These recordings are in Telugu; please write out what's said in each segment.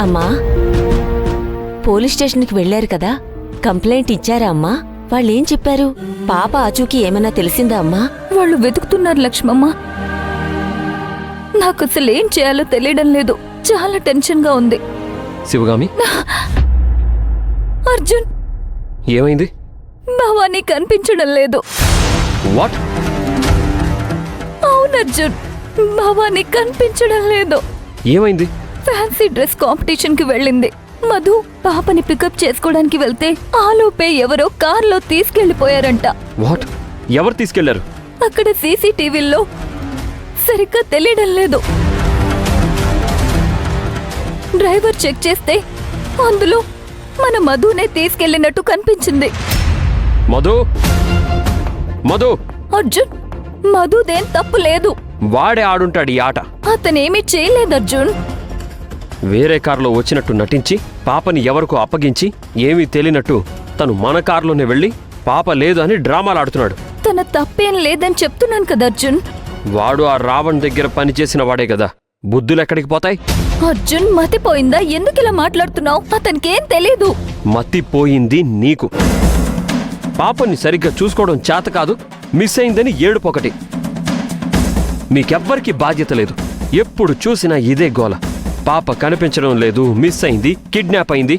అమ్మా, పోలీస్ స్టేషన్కి వెళ్లారు కదా, కంప్లైంట్ ఇచ్చారా అమ్మా? వాళ్ళేం చెప్పారు? పాప ఆచూకీ ఏమైనా తెలిసిందా అమ్మా? వాళ్ళు వెతుకుతున్నారు లక్ష్మమ్మ. నాకు అసలు ఏం చేయాలో తెలియడం లేదు. చాలా టెన్షన్ గా ఉంది. శివగామి, అర్జున్, ఏమైంది? భవానీ కనిపించడం లేదు. వాట్? అవును అర్జున్, భవానీ కనిపించడం లేదు. ఏమైంది? ఫ్యాన్సీ డ్రెస్ కాంపిటీషన్ కి వెళ్ళింది. మధు పాపని పికప్ చేసుకోవడానికి వెళ్తే ఆలోపే ఎవరో కార్లో తీసుకెళ్లిపోయారంట. వాట్? ఎవరు తీసుకెళ్లారు? అక్కడ సీసీటీవీల్లో సరిగ్గా తెలియడం లేదు. డ్రైవర్ చెక్ చేస్తే అందులో మన మధునే తీసుకెళ్లినట్టు కనిపించింది. మధు, మధు! అర్జున్, మధుదేం తప్పు లేదు. వాడే ఆడుంటాడు ఈ ఆట. అతనేమీ చేయలేదు అర్జున్. వేరే కారులో వచ్చినట్టు నటించి పాపని ఎవరికో అప్పగించి ఏమీ తెలియనట్టు తను మన కారులోనే వెళ్ళి పాప లేదు అని డ్రామాలాడుతున్నాడు. తన తప్పేం లేదని చెప్తున్నాను కదా అర్జున్. వాడు ఆ రావణ్ దగ్గర పనిచేసిన వాడే కదా. బుద్ధులెక్కడికి పోతాయి? అర్జున్, మతిపోయిందా? ఎందుకిలా మాట్లాడుతున్నావు? అతనికేం తెలీదు. మతిపోయింది నీకు. పాపని సరిగ్గా చూసుకోవడం చేత కాదు, మిస్ అయిందని ఏడుపొకటి. మీకెవ్వరికీ బాధ్యత లేదు. ఎప్పుడు చూసినా ఇదే గోల. పాప కనిపించడం లేదు, మిస్ అయింది, కిడ్నాప్ అయింది,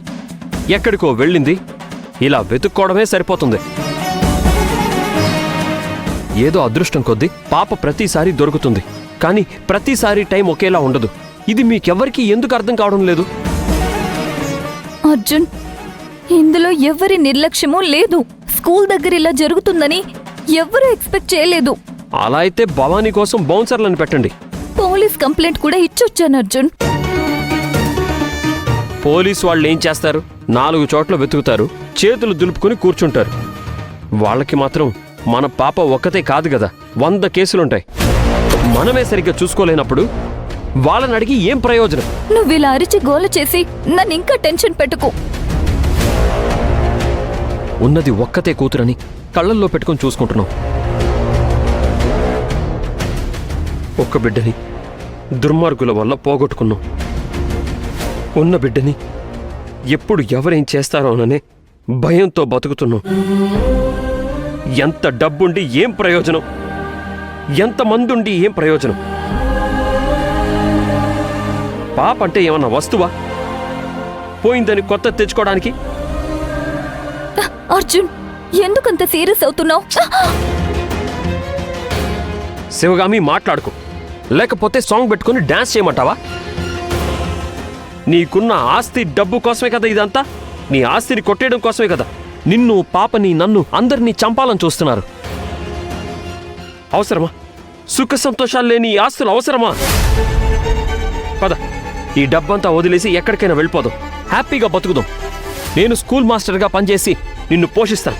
ఎక్కడికో వెళ్ళింది. ఇలా వెతుక్కోవడమే సరిపోతుంది. ఏదో అదృష్టం కొద్దీ పాప ప్రతిసారి దొరుకుతుంది, కానీ ప్రతిసారి టైం ఒకేలా ఉండదు. ఇది మీకెవ్వరికీ ఎందుకు అర్థం కావడం లేదు? అర్జున్, ఇందులో ఎవరి నిర్లక్ష్యమూ లేదు. స్కూల్ దగ్గర ఇలా జరుగుతుందని ఎవ్వరూ ఎక్స్పెక్ట్ చేయలేదు. అలా అయితే భవానీ కోసం బౌన్సర్లను పెట్టండి. పోలీస్ కంప్లైంట్ కూడా ఇచ్చొచ్చాను అర్జున్. పోలీసు వాళ్ళు ఏం చేస్తారు? 4 చోట్ల వెతుకుతారు, చేతులు దులుపుకుని కూర్చుంటారు. వాళ్ళకి మాత్రం మన పాప ఒక్కతే కాదు కదా, 100 కేసులుంటాయి. మనమే సరిగ్గా చూసుకోలేనప్పుడు వాళ్ళని అడిగి ఏం ప్రయోజనం? నువ్వు ఇలా అరిచి గోల చేసి నన్ను ఇంకా టెన్షన్ పెట్టుకో. ఉన్నది ఒక్కతే కూతురని కళ్ళల్లో పెట్టుకుని చూసుకుంటున్నాం. ఒక్క బిడ్డని దుర్మార్గుల వల్ల పోగొట్టుకున్నాం. ఉన్న బిడ్డని ఎప్పుడు ఎవరేం చేస్తారోననే భయంతో బతుకుతున్నాం. ఎంత డబ్బుండి ఏం ప్రయోజనం? ఎంతమందుండి ఏం ప్రయోజనం? పాప అంటే ఏమన్నా వస్తువా? పోయిందని కొత్త తెచ్చుకోవడానికి? అర్జున్, ఎందుకంత సీరియస్ అవుతున్నావు? శివగామి, మాట్లాడుకో, లేకపోతే సాంగ్ పెట్టుకుని డాన్స్ చేయమంటావా? నీకున్న ఆస్తి డబ్బు కోసమే కదా ఇదంతా? నీ ఆస్తిని కొట్టేయడం కోసమే కదా నిన్ను, పాపని, నన్ను, అందరినీ చంపాలని చూస్తున్నారు. అవసరమా? సుఖ సంతోషాలు లేని ఈ ఆస్తులు అవసరమా? పద, ఈ డబ్బంతా వదిలేసి ఎక్కడికైనా వెళ్ళిపోదాం. హ్యాపీగా బతుకుదాం. నేను స్కూల్ మాస్టర్గా పనిచేసి నిన్ను పోషిస్తాను.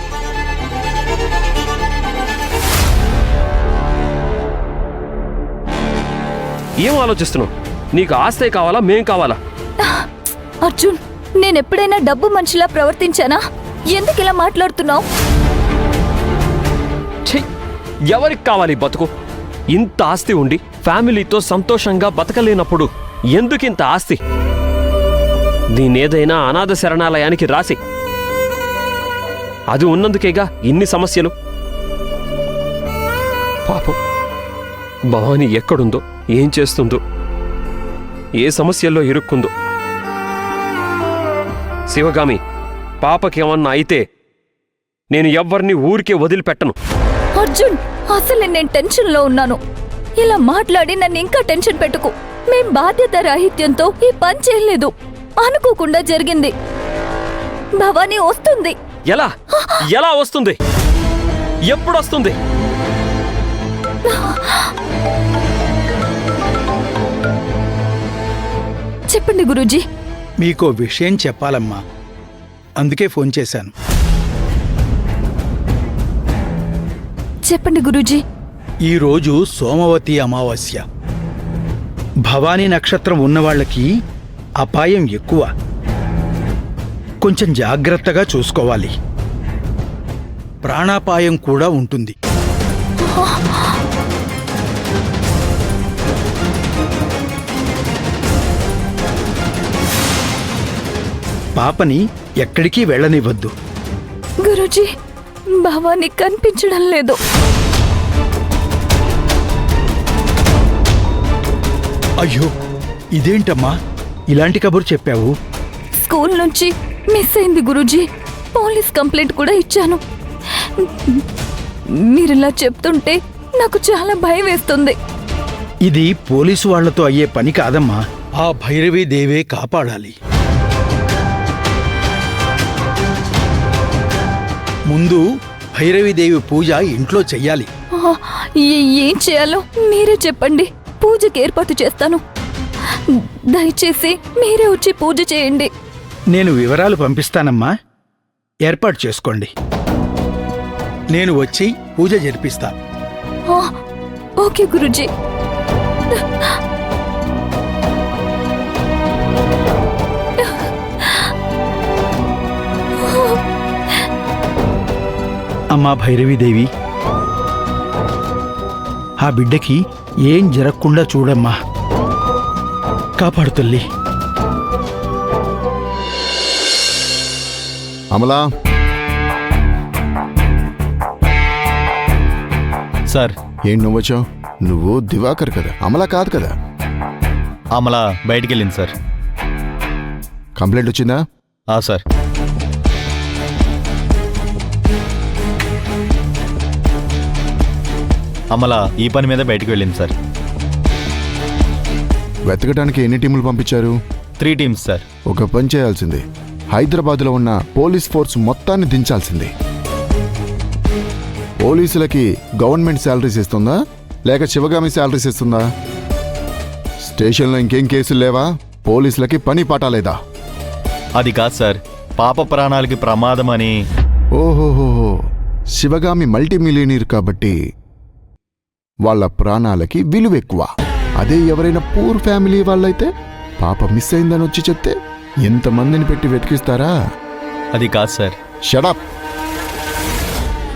ఏం ఆలోచిస్తున్నావు? నీకు ఆస్తే కావాలా, మేం కావాలా? అర్జున్, నేనెప్పుడైనా డబ్బు మనిషిలా ప్రవర్తించానా? ఎందుకు ఇలా మాట్లాడుతున్నావు? ఎవరికి కావాలి బతుకు? ఇంత ఆస్తి ఉండి ఫ్యామిలీతో సంతోషంగా బతకలేనప్పుడు ఎందుకింత ఆస్తి? దీనేదైనా అనాథ శరణాలయానికి రాసి. అది ఉన్నందుకేగా ఇన్ని సమస్యలు. పాపం భవానీ ఎక్కడుందో, ఏం చేస్తుందో, ఏ సమస్యల్లో ఇరుక్కుందో. శివగామి, పాపకేమన్నా అయితే నేను ఎవ్వరిని ఊరికే వదిలిపెట్టను. అర్జున్, అసలు నేను టెన్షన్లో ఉన్నాను. ఇలా మాట్లాడి నన్ను ఇంకా టెన్షన్ పెట్టుకు. మేం బాధ్యత రాహిత్యంతో ఈ పని చేయలేదు. అనుకోకుండా జరిగింది. భవానీ వస్తుంది. ఎలా? ఎలా వస్తుంది? ఎప్పుడొస్తుంది? చెప్పండి గురూజీ. మీకో విషయం చెప్పాలమ్మా, అందుకే ఫోన్ చేశాను. చెప్పండి గురూజీ. ఈరోజు సోమవతి అమావాస్య. భవానీ నక్షత్రం ఉన్నవాళ్లకి అపాయం ఎక్కువ. కొంచెం జాగ్రత్తగా చూసుకోవాలి. ప్రాణాపాయం కూడా ఉంటుంది. పాపని ఎక్కడికి వెళ్ళనివ్వద్దు. గురూజీ, భవానీ కనిపించడం లేదు. అయ్యో, ఇదేంటమ్మా ఇలాంటి కబురు చెప్పావు? స్కూల్ నుంచి మిస్ అయింది గురూజీ. పోలీస్ కంప్లైంట్ కూడా ఇచ్చాను. మీరిలా చెప్తుంటే నాకు చాలా భయం వేస్తుంది. ఇది పోలీసు వాళ్లతో అయ్యే పని కాదమ్మా. ఆ భైరవీ దేవే కాపాడాలి. ముందు భైరవీదేవి పూజ ఇంట్లో చెయ్యాలి. ఆ, ఏం చేయాలో మీరే చెప్పండి. పూజకి ఏర్పాటు చేస్తాను. దయచేసి మీరే వచ్చి పూజ చేయండి. నేను వివరాలు పంపిస్తానమ్మా, ఏర్పాటు చేసుకోండి. నేను వచ్చి పూజ జరిపిస్తా. ఆ, ఓకే గురూజీ. అమ్మా భైరవీదేవి, ఆ బిడ్డకి ఏం జరగకుండా చూడమ్మా. కాపాడు తల్లి. అమలా, సార్, ఏం నువ్వొచ్చావు? నువ్వు దివాకర్ కదా, అమలా కాదు కదా? అమల బయటికి వెళ్ళింది సార్. కంప్లైంట్ వచ్చిందా? సార్. అమల ఈ పని మీద బయటికి వెళ్ళింది సార్. వెతకడానికి ఎన్ని టీములు పంపించారు? 3 టీమ్స్ సార్. ఒక పని చేయాల్సింది, హైదరాబాద్లో ఉన్న పోలీస్ ఫోర్స్ మొత్తాన్ని దించాల్సింది. పోలీసులకి గవర్నమెంట్ శాలరీస్ ఇస్తుందా లేక శివగామి శాలరీస్ ఇస్తుందా? స్టేషన్లో ఇంకేం కేసులు లేవా? పోలీసులకి పని పాటాలేదా? అది కాదు సార్, పాప ప్రాణాలకి ప్రమాదం అని. ఓహోహోహో, శివగామి మల్టీ మిలియనీర్ కాబట్టి వాళ్ళ ప్రాణాలకి విలువ ఎక్కువ. అదే ఎవరైనా పూర్ ఫ్యామిలీ వాళ్ళైతే పాప మిస్ అయిందని వచ్చి చెప్తే ఎంతమందిని పెట్టి వెతికిస్తారా? అది కాదు సార్. షడప్.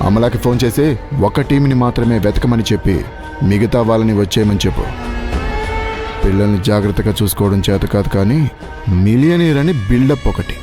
అమలాకి ఫోన్ చేసి ఒక టీంని మాత్రమే వెతకమని చెప్పి మిగతా వాళ్ళని వచ్చేయమని చెప్పు. పిల్లల్ని జాగ్రత్తగా చూసుకోవడం చేత కాదు కానీ మిలియనీర్ అని బిల్డప్ ఒకటి.